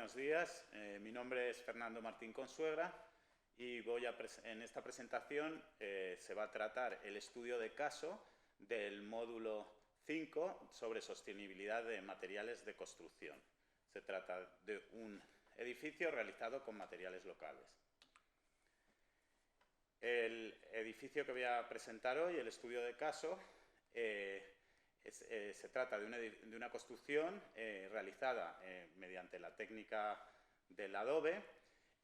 buenos días. Mi nombre es Fernando Martín Consuegra y en esta presentación se va a tratar el estudio de caso del módulo 5 sobre sostenibilidad de materiales de construcción. Se trata de un edificio realizado con materiales locales. El edificio que voy a presentar hoy, el estudio de caso, se trata de una construcción realizada mediante la técnica del adobe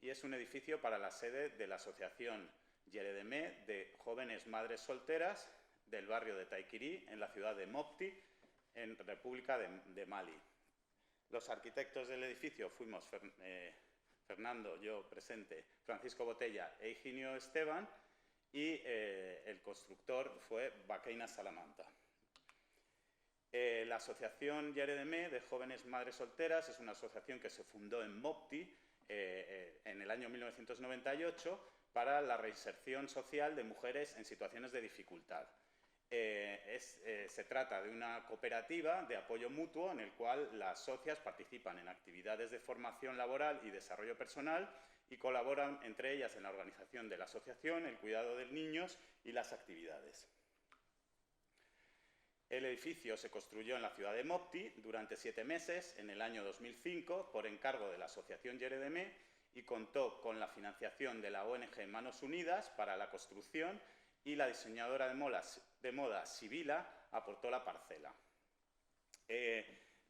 y es un edificio para la sede de la Asociación Yeredemé de Jóvenes Madres Solteras del barrio de Taikiri, en la ciudad de Mopti, en República de Mali. Los arquitectos del edificio fuimos Fernando, yo presente, Francisco Botella e Higinio Esteban, y el constructor fue Baqueina Salamanta. La Asociación Yeredemé de Jóvenes Madres Solteras es una asociación que se fundó en Mopti en el año 1998 para la reinserción social de mujeres en situaciones de dificultad. Se trata de una cooperativa de apoyo mutuo en el cual las socias participan en actividades de formación laboral y desarrollo personal y colaboran entre ellas en la organización de la asociación, el cuidado de niños y las actividades. El edificio se construyó en la ciudad de Mopti durante 7 meses en el año 2005 por encargo de la Asociación Yeredemé y contó con la financiación de la ONG Manos Unidas para la construcción y la diseñadora de moda Sibila aportó la parcela.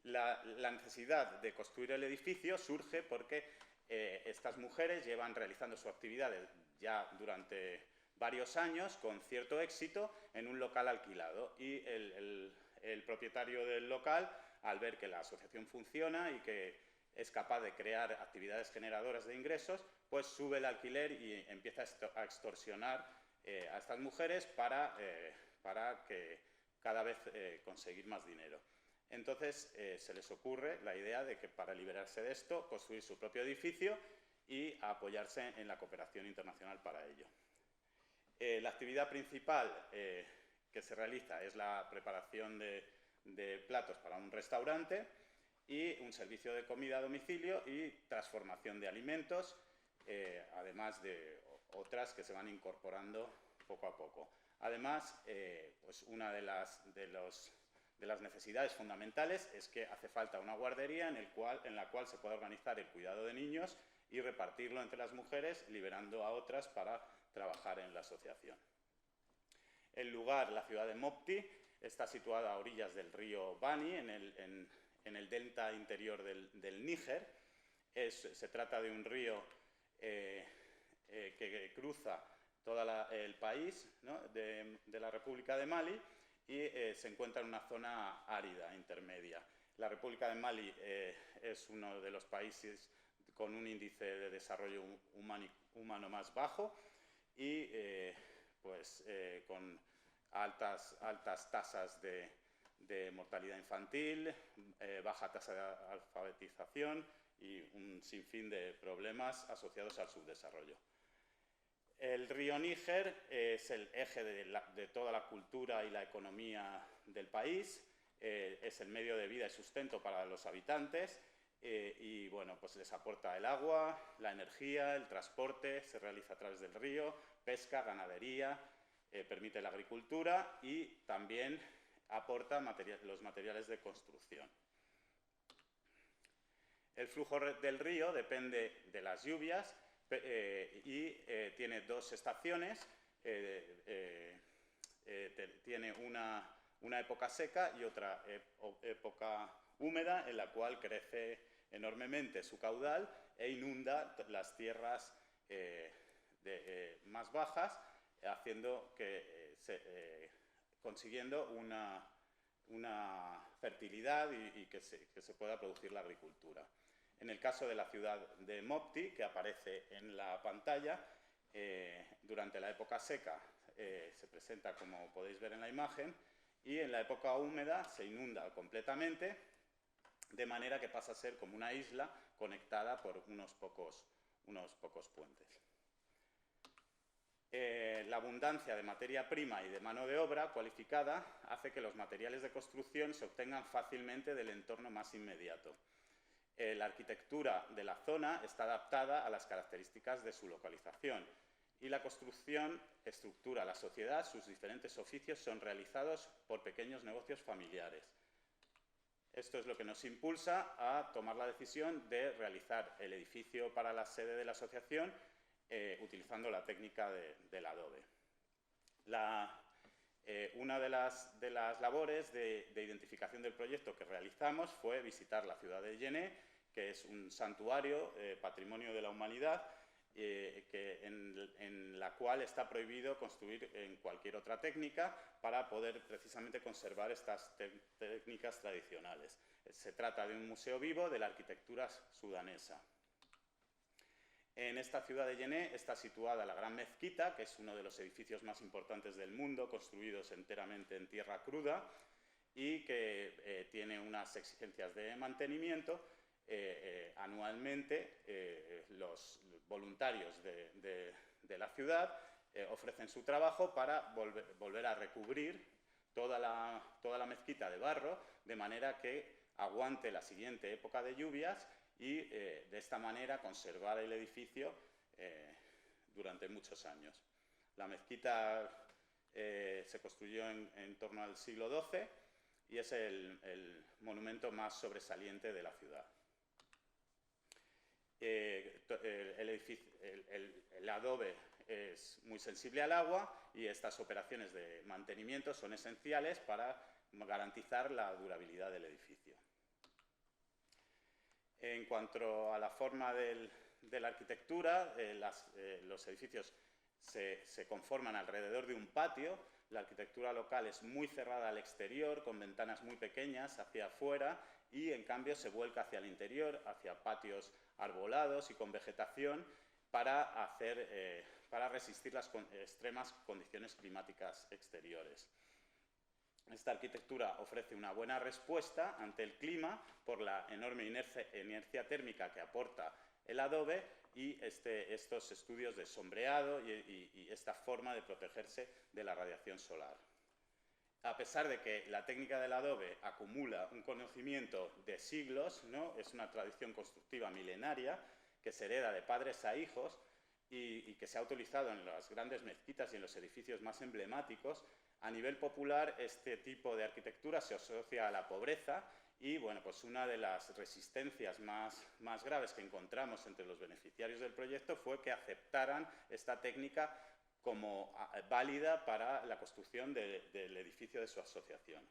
La necesidad de construir el edificio surge porque estas mujeres llevan realizando su actividad ya durante varios años con cierto éxito en un local alquilado y el propietario del local, al ver que la asociación funciona y que es capaz de crear actividades generadoras de ingresos, pues sube el alquiler y empieza a extorsionar a estas mujeres para que cada vez conseguir más dinero. Entonces se les ocurre la idea de que para liberarse de esto, construir su propio edificio y apoyarse en la cooperación internacional para ello. La actividad principal que se realiza es la preparación de platos para un restaurante y un servicio de comida a domicilio y transformación de alimentos, además de otras que se van incorporando poco a poco. Además, pues una de las necesidades fundamentales es que hace falta una guardería en la cual se pueda organizar el cuidado de niños y repartirlo entre las mujeres, liberando a otras para trabajar en la asociación. El lugar, la ciudad de Mopti, está situada a orillas del río Bani, en el delta interior del Níger. Se trata de un río que cruza todo el país, ¿no?, de la República de Mali y se encuentra en una zona árida intermedia. La República de Mali es uno de los países con un índice de desarrollo humano más bajo y con altas tasas de mortalidad infantil, baja tasa de alfabetización y un sinfín de problemas asociados al subdesarrollo. El río Níger es el eje de toda la cultura y la economía del país, es el medio de vida y sustento para los habitantes y bueno, pues les aporta el agua, la energía, el transporte, se realiza a través del río, pesca, ganadería, permite la agricultura y también aporta los materiales de construcción. El flujo del río depende de las lluvias y tiene 2 estaciones, tiene una época seca y otra época húmeda en la cual crece enormemente su caudal e inunda las tierras más bajas, consiguiendo una fertilidad y que se pueda producir la agricultura. En el caso de la ciudad de Mopti, que aparece en la pantalla, durante la época seca se presenta como podéis ver en la imagen y en la época húmeda se inunda completamente, de manera que pasa a ser como una isla conectada por unos pocos puentes. La abundancia de materia prima y de mano de obra cualificada hace que los materiales de construcción se obtengan fácilmente del entorno más inmediato. La arquitectura de la zona está adaptada a las características de su localización y la construcción estructura la sociedad, sus diferentes oficios son realizados por pequeños negocios familiares. Esto es lo que nos impulsa a tomar la decisión de realizar el edificio para la sede de la asociación utilizando la técnica del adobe. Una de las labores de identificación del proyecto que realizamos fue visitar la ciudad de Yené, que es un santuario, patrimonio de la humanidad, en la cual está prohibido construir en cualquier otra técnica para poder precisamente conservar estas técnicas tradicionales. Se trata de un museo vivo de la arquitectura sudanesa. En esta ciudad de Yené está situada la Gran Mezquita, que es uno de los edificios más importantes del mundo, construidos enteramente en tierra cruda y que tiene unas exigencias de mantenimiento. Anualmente los voluntarios de la ciudad ofrecen su trabajo para volver a recubrir toda la mezquita de barro, de manera que aguante la siguiente época de lluvias y de esta manera conservar el edificio durante muchos años. La mezquita se construyó en torno al siglo XII y es el monumento más sobresaliente de la ciudad. El adobe es muy sensible al agua y estas operaciones de mantenimiento son esenciales para garantizar la durabilidad del edificio. En cuanto a la forma de la arquitectura, los edificios se conforman alrededor de un patio. La arquitectura local es muy cerrada al exterior, con ventanas muy pequeñas hacia afuera y, en cambio, se vuelca hacia el interior, hacia patios arbolados y con vegetación para resistir las extremas condiciones climáticas exteriores. Esta arquitectura ofrece una buena respuesta ante el clima por la enorme inercia térmica que aporta el adobe y estos estudios de sombreado y esta forma de protegerse de la radiación solar. A pesar de que la técnica del adobe acumula un conocimiento de siglos, ¿no? Es una tradición constructiva milenaria que se hereda de padres a hijos y que se ha utilizado en las grandes mezquitas y en los edificios más emblemáticos. A nivel popular, este tipo de arquitectura se asocia a la pobreza y, bueno, pues una de las resistencias más graves que encontramos entre los beneficiarios del proyecto fue que aceptaran esta técnica como válida para la construcción del edificio de su asociación.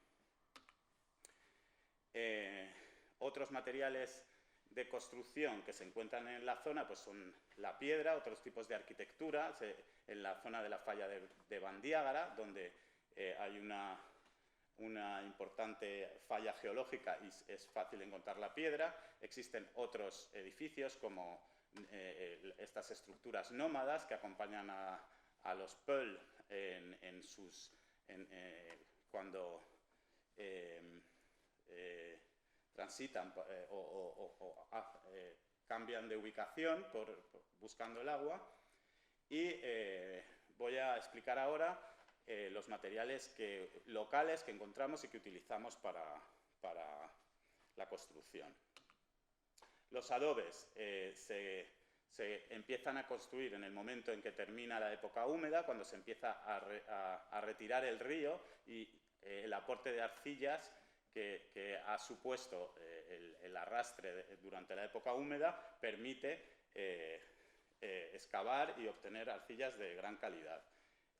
Otros materiales de construcción que se encuentran en la zona pues son la piedra, otros tipos de arquitectura. En la zona de la falla de Bandiagara, donde hay una importante falla geológica y es fácil encontrar la piedra. Existen otros edificios como estas estructuras nómadas que acompañan a los Peul cuando transitan o cambian de ubicación buscando el agua. Y voy a explicar ahora los materiales locales que encontramos y que utilizamos para la construcción. Los adobes se empiezan a construir en el momento en que termina la época húmeda, cuando se empieza a retirar el río y el aporte de arcillas que ha supuesto el arrastre durante la época húmeda permite excavar y obtener arcillas de gran calidad.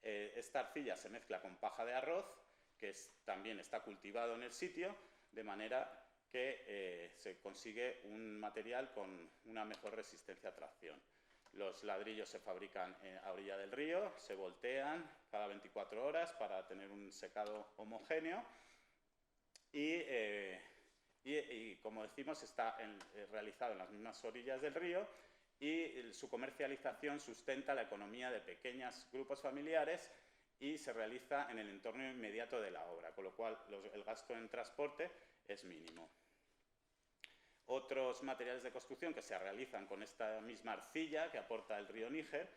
Esta arcilla se mezcla con paja de arroz, que también está cultivado en el sitio, de manera que se consigue un material con una mejor resistencia a tracción. Los ladrillos se fabrican a orilla del río, se voltean cada 24 horas para tener un secado homogéneo y como decimos, está realizado en las mismas orillas del río y su comercialización sustenta la economía de pequeños grupos familiares y se realiza en el entorno inmediato de la obra, con lo cual el gasto en transporte es mínimo. Otros materiales de construcción que se realizan con esta misma arcilla que aporta el río Níger,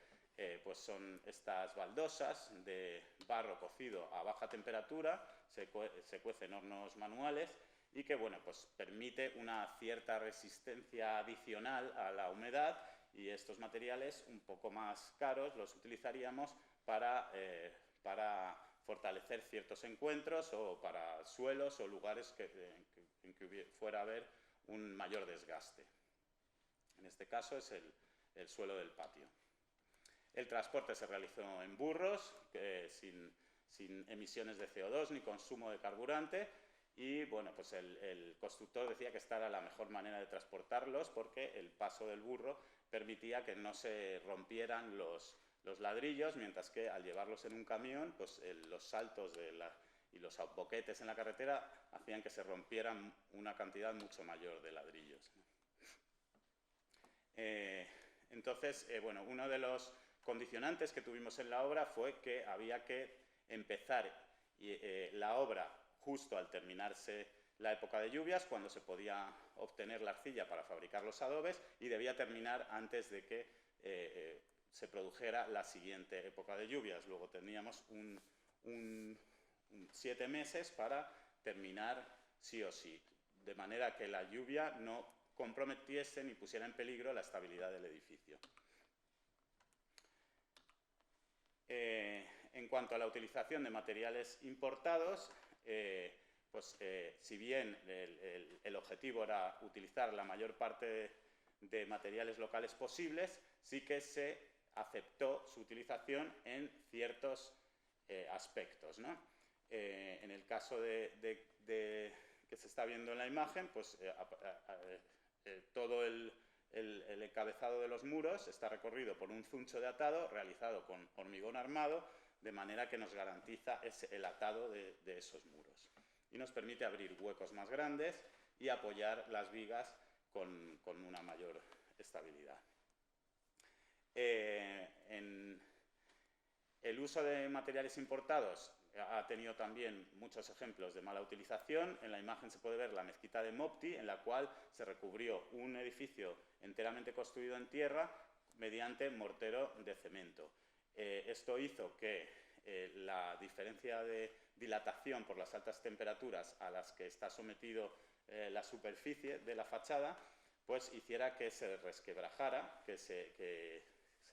pues son estas baldosas de barro cocido a baja temperatura, se cuece en hornos manuales y que bueno, pues permite una cierta resistencia adicional a la humedad, y estos materiales un poco más caros los utilizaríamos para fortalecer ciertos encuentros o para suelos o lugares en que fuera a haber un mayor desgaste. En este caso es el suelo del patio. El transporte se realizó en burros, sin emisiones de CO2 ni consumo de carburante, y bueno, pues el constructor decía que esta era la mejor manera de transportarlos porque el paso del burro permitía que no se rompieran los ladrillos, mientras que al llevarlos en un camión, pues los saltos y los boquetes en la carretera hacían que se rompieran una cantidad mucho mayor de ladrillos. Entonces, bueno, uno de los condicionantes que tuvimos en la obra fue que había que empezar la obra justo al terminarse la época de lluvias, cuando se podía obtener la arcilla para fabricar los adobes, y debía terminar antes de que se produjera la siguiente época de lluvias. Luego teníamos 7 meses para terminar sí o sí, de manera que la lluvia no comprometiese ni pusiera en peligro la estabilidad del edificio. En cuanto a la utilización de materiales importados, si bien el objetivo era utilizar la mayor parte de materiales locales posibles, sí que se aceptó su utilización en ciertos aspectos, ¿no? En el caso que se está viendo en la imagen, pues todo el encabezado de los muros está recorrido por un zuncho de atado realizado con hormigón armado, de manera que nos garantiza el atado de esos muros y nos permite abrir huecos más grandes y apoyar las vigas con una mayor estabilidad. El uso de materiales importados ha tenido también muchos ejemplos de mala utilización. En la imagen se puede ver la mezquita de Mopti, en la cual se recubrió un edificio enteramente construido en tierra mediante mortero de cemento. Esto hizo que la diferencia de dilatación por las altas temperaturas a las que está sometido la superficie de la fachada, pues hiciera que se resquebrajara, que se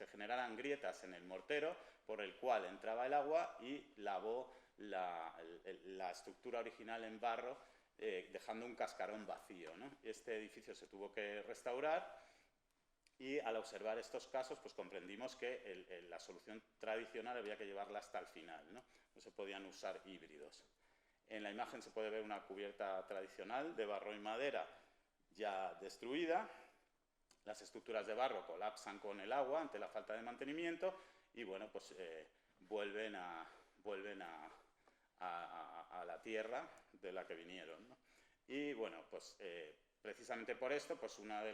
generaran grietas en el mortero, por el cual entraba el agua y lavó la estructura original en barro, dejando un cascarón vacío, ¿no? Este edificio se tuvo que restaurar, y al observar estos casos, pues comprendimos que la solución tradicional había que llevarla hasta el final, ¿no? No se podían usar híbridos. En la imagen se puede ver una cubierta tradicional de barro y madera ya destruida. Las estructuras de barro colapsan con el agua ante la falta de mantenimiento y, bueno, pues vuelven a la tierra de la que vinieron, ¿no? Y, bueno, pues precisamente por esto, pues una de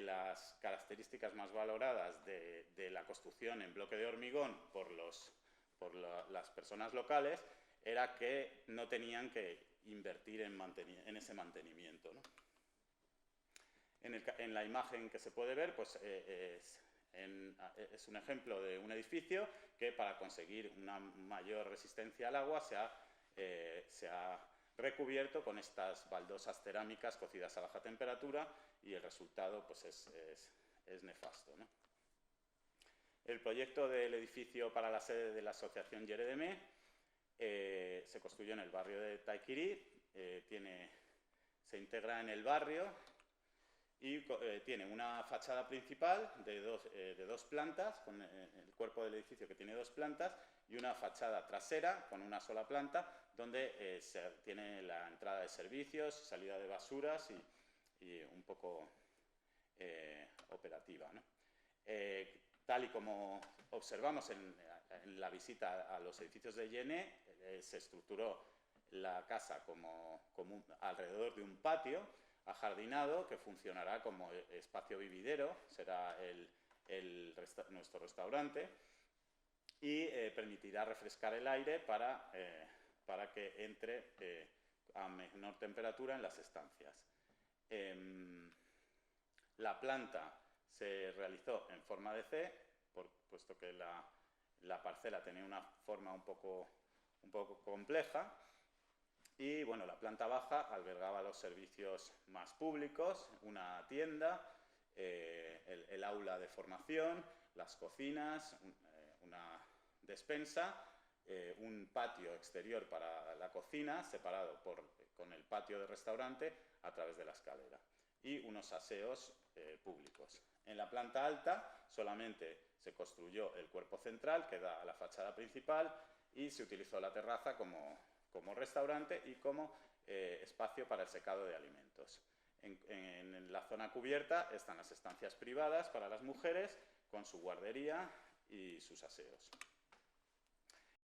las características más valoradas de la construcción en bloque de hormigón por las personas locales era que no tenían que invertir en ese mantenimiento, ¿no? En la imagen que se puede ver, pues es un ejemplo de un edificio que, para conseguir una mayor resistencia al agua, se ha recubierto con estas baldosas cerámicas cocidas a baja temperatura, y el resultado pues es nefasto, ¿no? El proyecto del edificio para la sede de la Asociación Yeredemé se construyó en el barrio de Taiquiri, se integra en el barrio y tiene una fachada principal de dos plantas, con el cuerpo del edificio que tiene 2 plantas, y una fachada trasera con una sola planta, donde tiene la entrada de servicios, salida de basuras y un poco operativa, ¿no? Tal y como observamos en la visita a los edificios de Yené, se estructuró la casa como alrededor de un patio ajardinado que funcionará como espacio vividero, será nuestro restaurante, y permitirá refrescar el aire para que entre a menor temperatura en las estancias. La planta se realizó en forma de C, puesto que la parcela tenía una forma un poco compleja, Y bueno, la planta baja albergaba los servicios más públicos, una tienda, el aula de formación, las cocinas, una despensa, un patio exterior para la cocina, separado con el patio de restaurante a través de la escalera, y unos aseos públicos. En la planta alta solamente se construyó el cuerpo central que da a la fachada principal y se utilizó la terraza como restaurante y como espacio para el secado de alimentos. En la zona cubierta están las estancias privadas para las mujeres con su guardería y sus aseos.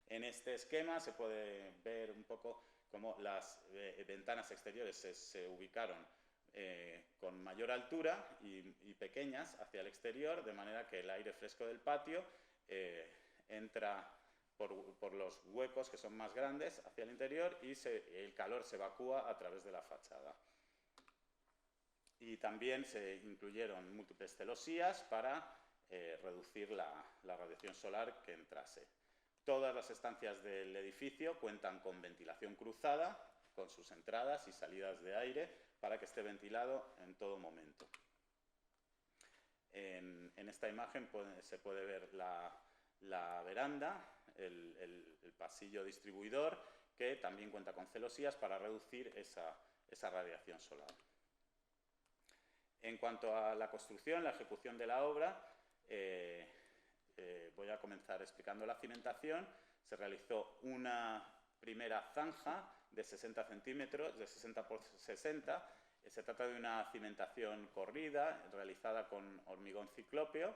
En este esquema se puede ver un poco cómo las ventanas exteriores se ubicaron con mayor altura y pequeñas hacia el exterior, de manera que el aire fresco del patio entra por los huecos que son más grandes hacia el interior y el calor se evacúa a través de la fachada. Y también se incluyeron múltiples celosías para reducir la radiación solar que entrase. Todas las estancias del edificio cuentan con ventilación cruzada, con sus entradas y salidas de aire, para que esté ventilado en todo momento. En esta imagen se puede ver la veranda, el pasillo distribuidor, que también cuenta con celosías para reducir esa radiación solar. En cuanto a la construcción, la ejecución de la obra, voy a comenzar explicando la cimentación. Se realizó una primera zanja de 60 centímetros, de 60 por 60. Se trata de una cimentación corrida, realizada con hormigón ciclópeo,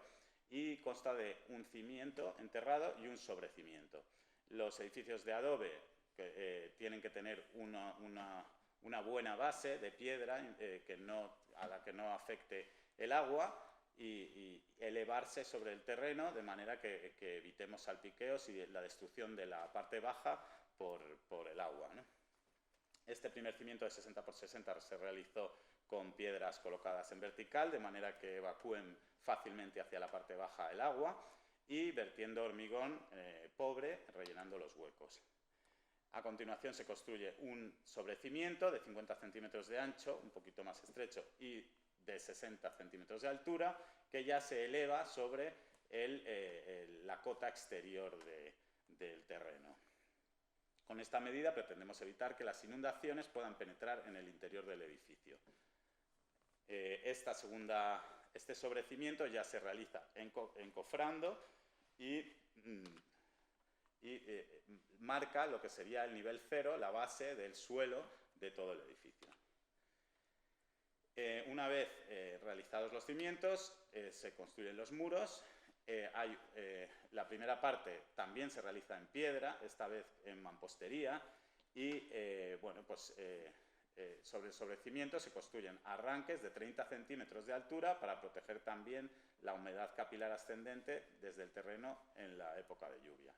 y consta de un cimiento enterrado y un sobrecimiento. Los edificios de adobe tienen que tener una buena base de piedra a la que no afecte el agua, y elevarse sobre el terreno de manera que evitemos salpiqueos y la destrucción de la parte baja por el agua, ¿no? Este primer cimiento de 60 por 60 se realizó con piedras colocadas en vertical, de manera que evacúen fácilmente hacia la parte baja el agua, y vertiendo hormigón pobre, rellenando los huecos. A continuación se construye un sobrecimiento de 50 centímetros de ancho, un poquito más estrecho, y de 60 centímetros de altura, que ya se eleva sobre la cota exterior del terreno. Con esta medida pretendemos evitar que las inundaciones puedan penetrar en el interior del edificio. Este sobrecimiento ya se realiza encofrando y marca lo que sería el nivel cero, la base del suelo de todo el edificio. Una vez realizados los cimientos, se construyen los muros. La primera parte también se realiza en piedra, esta vez en mampostería, y sobre el sobrecimiento se construyen arranques de 30 centímetros de altura para proteger también la humedad capilar ascendente desde el terreno en la época de lluvia.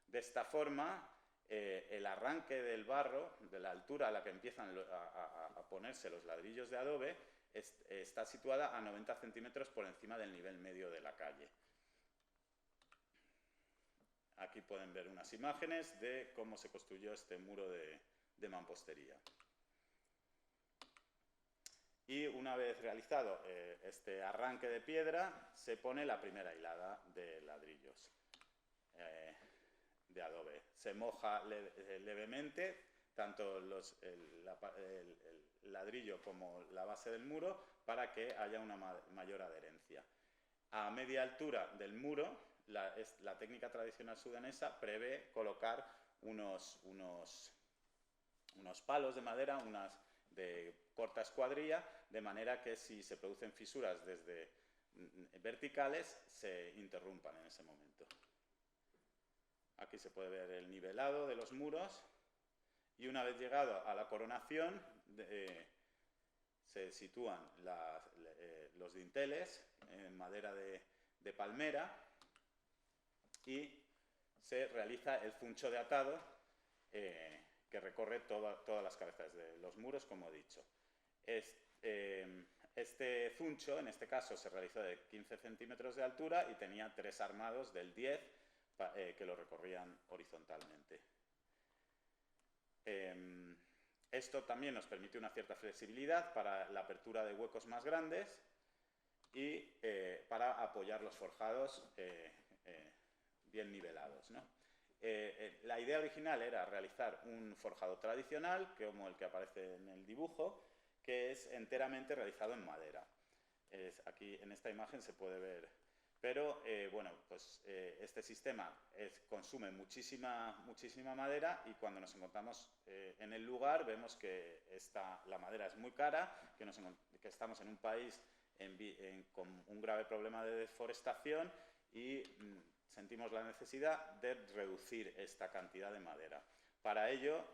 De esta forma, el arranque del barro, de la altura a la que empiezan a ponerse los ladrillos de adobe, está situada a 90 centímetros por encima del nivel medio de la calle. Aquí pueden ver unas imágenes de cómo se construyó este muro de mampostería. Y una vez realizado este arranque de piedra, se pone la primera hilada de ladrillos de adobe. Se moja levemente tanto el ladrillo como la base del muro para que haya una mayor adherencia. A media altura del muro, la técnica tradicional sudanesa prevé colocar unos palos de madera, de corta escuadrilla, de manera que si se producen fisuras desde verticales, se interrumpan en ese momento. Aquí se puede ver el nivelado de los muros, y una vez llegado a la coronación, se sitúan los dinteles en madera de palmera, y se realiza el funcho de atado que recorre todas las cabezas de los muros, como he dicho. Este funcho, en este caso, se realizó de 15 centímetros de altura y tenía 3 armados del 10 que lo recorrían horizontalmente. Esto también nos permite una cierta flexibilidad para la apertura de huecos más grandes y para apoyar los forjados bien nivelados, ¿no? La idea original era realizar un forjado tradicional, como el que aparece en el dibujo, que es enteramente realizado en madera. Aquí en esta imagen se puede ver, pero bueno, pues este sistema consume muchísima muchísima madera, y cuando nos encontramos en el lugar vemos que la madera es muy cara, que estamos en un país con un grave problema de deforestación, y sentimos la necesidad de reducir esta cantidad de madera. Para ello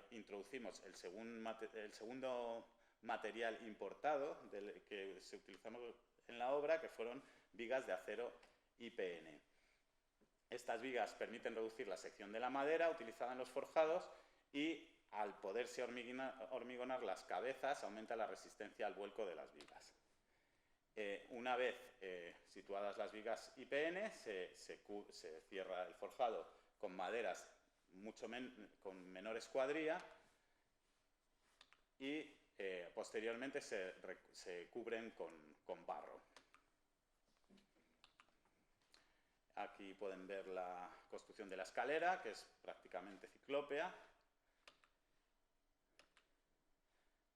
introducimos el segundo material importado que se utilizamos en la obra, que fueron vigas de acero IPN. Estas vigas permiten reducir la sección de la madera utilizada en los forjados, y al poderse hormigonar las cabezas aumenta la resistencia al vuelco de las vigas. Una vez situadas las vigas IPN, se cierra el forjado con maderas con menor escuadría, y posteriormente se cubren con barro. Aquí pueden ver la construcción de la escalera, que es prácticamente ciclópea.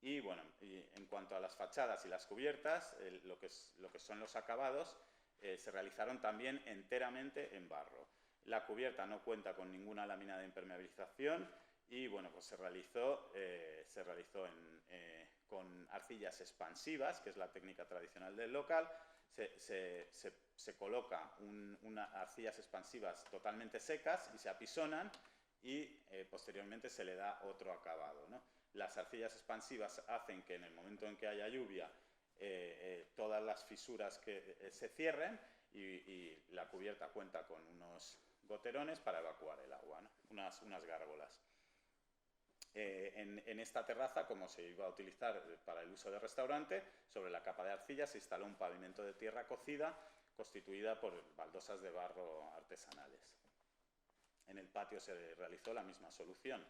Y bueno, en cuanto a las fachadas y las cubiertas, lo que son los acabados se realizaron también enteramente en barro. La cubierta no cuenta con ninguna lámina de impermeabilización, y bueno, pues se realizó con arcillas expansivas, que es la técnica tradicional del local. Se coloca unas arcillas expansivas totalmente secas y se apisonan, y posteriormente se le da otro acabado, ¿no? Las arcillas expansivas hacen que en el momento en que haya lluvia todas las fisuras se cierren, y la cubierta cuenta con unos goterones para evacuar el agua, ¿no? unas gárgolas. En esta terraza, como se iba a utilizar para el uso de restaurante, sobre la capa de arcilla se instaló un pavimento de tierra cocida constituida por baldosas de barro artesanales. En el patio se realizó la misma solución.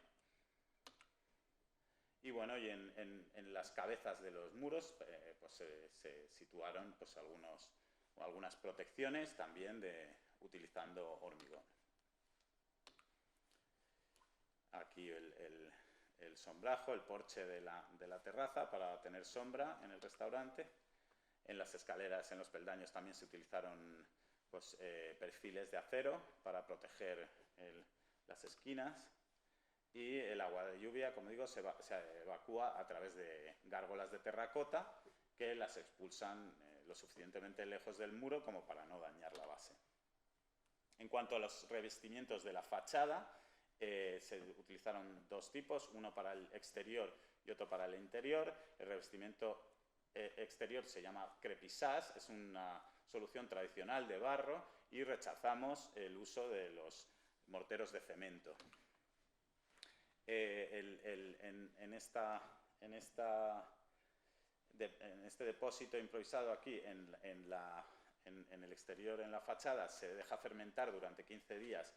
Y bueno, y en las cabezas de los muros pues se situaron pues algunas protecciones también utilizando hormigón. Aquí el sombrajo, el porche de la terraza para tener sombra en el restaurante. En las escaleras, en los peldaños, también se utilizaron pues, perfiles de acero para proteger las esquinas. Y el agua de lluvia, como digo, se evacúa a través de gárgolas de terracota que las expulsan lo suficientemente lejos del muro como para no dañar la base. En cuanto a los revestimientos de la fachada, se utilizaron dos tipos, uno para el exterior y otro para el interior. El revestimiento exterior se llama crepissage, es una solución tradicional de barro, y rechazamos el uso de los morteros de cemento. En este depósito improvisado aquí en el exterior, en la fachada, se deja fermentar durante 15 días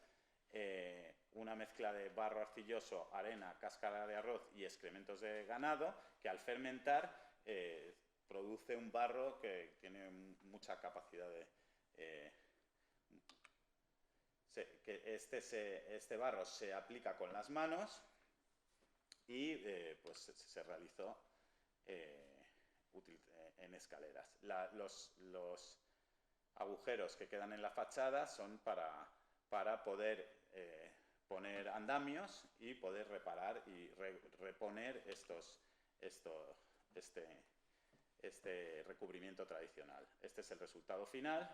una mezcla de barro arcilloso, arena, cáscara de arroz y excrementos de ganado, que al fermentar produce un barro que tiene mucha capacidad este barro se aplica con las manos, y pues se realizó en escaleras. Los agujeros que quedan en la fachada son para poder poner andamios y poder reparar y reponer este recubrimiento tradicional. Este es el resultado final.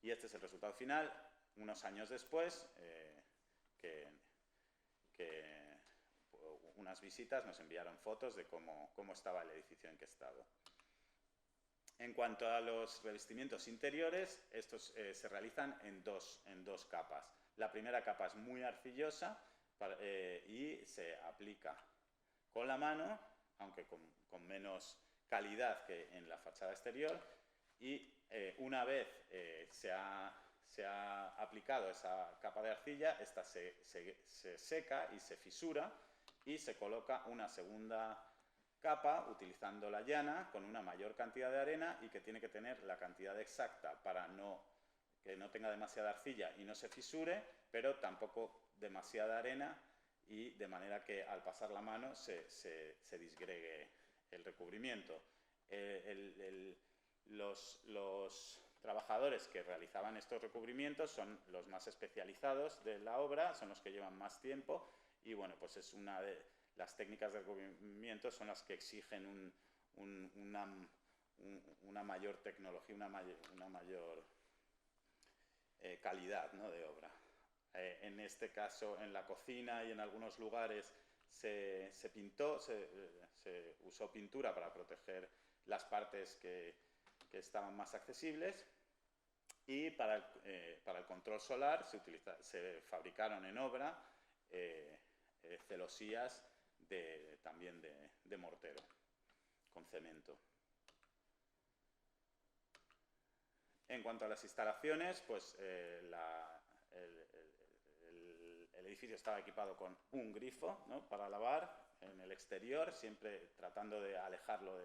Y este es el resultado final unos años después, que unas visitas nos enviaron fotos de cómo estaba el edificio en qué estado. En cuanto a los revestimientos interiores, estos se realizan en dos capas. La primera capa es muy arcillosa y se aplica con la mano, aunque con menos calidad que en la fachada exterior, y una vez se ha se ha aplicado esa capa de arcilla, esta se seca y se fisura y se coloca una segunda capa utilizando la llana con una mayor cantidad de arena y que tiene que tener la cantidad exacta para que no tenga demasiada arcilla y no se fisure, pero tampoco demasiada arena, y de manera que al pasar la mano se disgregue el recubrimiento. Los trabajadores que realizaban estos recubrimientos son los más especializados de la obra, son los que llevan más tiempo, y bueno, pues es una de las técnicas de recubrimiento son las que exigen una mayor tecnología, una mayor calidad, ¿no?, de obra. En este caso, en la cocina y en algunos lugares se pintó, se usó pintura para proteger las partes que estaban más accesibles, y para el control solar se fabricaron en obra celosías también de mortero, con cemento. En cuanto a las instalaciones, pues el edificio estaba equipado con un grifo, ¿no?, para lavar en el exterior, siempre tratando de alejarlo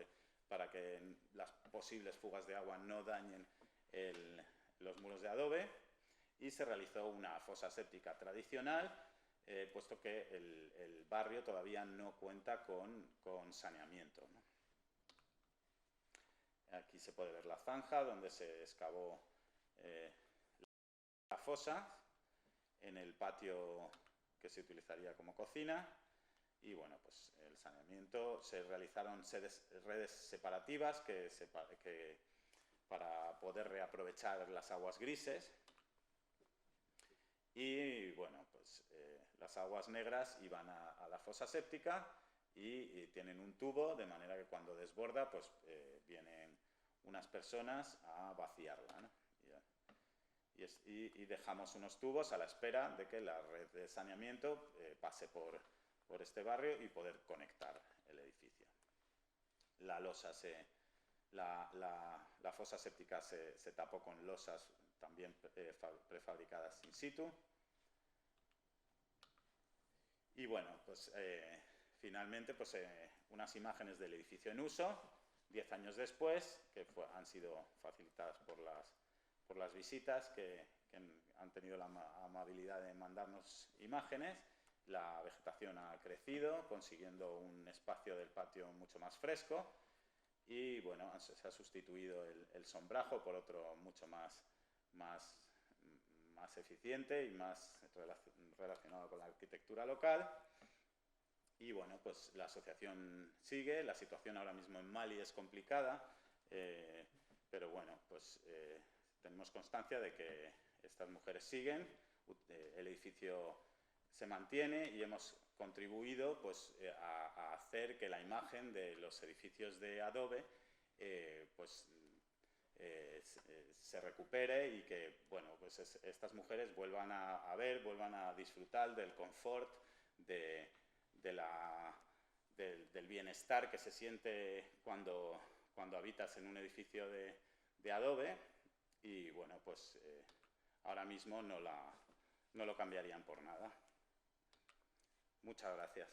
para que las posibles fugas de agua no dañen los muros de adobe, y se realizó una fosa séptica tradicional, puesto que el barrio todavía no cuenta con saneamiento, ¿no? Aquí se puede ver la zanja donde se excavó la fosa, en el patio que se utilizaría como cocina, y bueno, pues el saneamiento, se realizaron redes separativas para poder reaprovechar las aguas grises, y bueno, pues las aguas negras iban a la fosa séptica y tienen un tubo, de manera que cuando desborda, pues vienen unas personas a vaciarla, ¿no? Y dejamos unos tubos a la espera de que la red de saneamiento pase por este barrio y poder conectar el edificio. La fosa séptica se tapó con losas también prefabricadas in situ. Y bueno, pues finalmente pues, unas imágenes del edificio en uso, 10 años después, que han sido facilitadas por las visitas que han tenido la amabilidad de mandarnos imágenes. La vegetación ha crecido, consiguiendo un espacio del patio mucho más fresco, y bueno, se ha sustituido el sombrajo por otro mucho más eficiente y más relacionado con la arquitectura local. Y bueno, pues la asociación sigue. La situación ahora mismo en Mali es complicada, pero bueno, pues tenemos constancia de que estas mujeres siguen, el edificio se mantiene, y hemos contribuido pues a hacer que la imagen de los edificios de adobe pues se recupere, y que bueno, pues estas mujeres vuelvan a vuelvan a disfrutar del confort, del bienestar que se siente cuando habitas en un edificio de adobe, y bueno, pues ahora mismo no lo cambiarían por nada. Muchas gracias.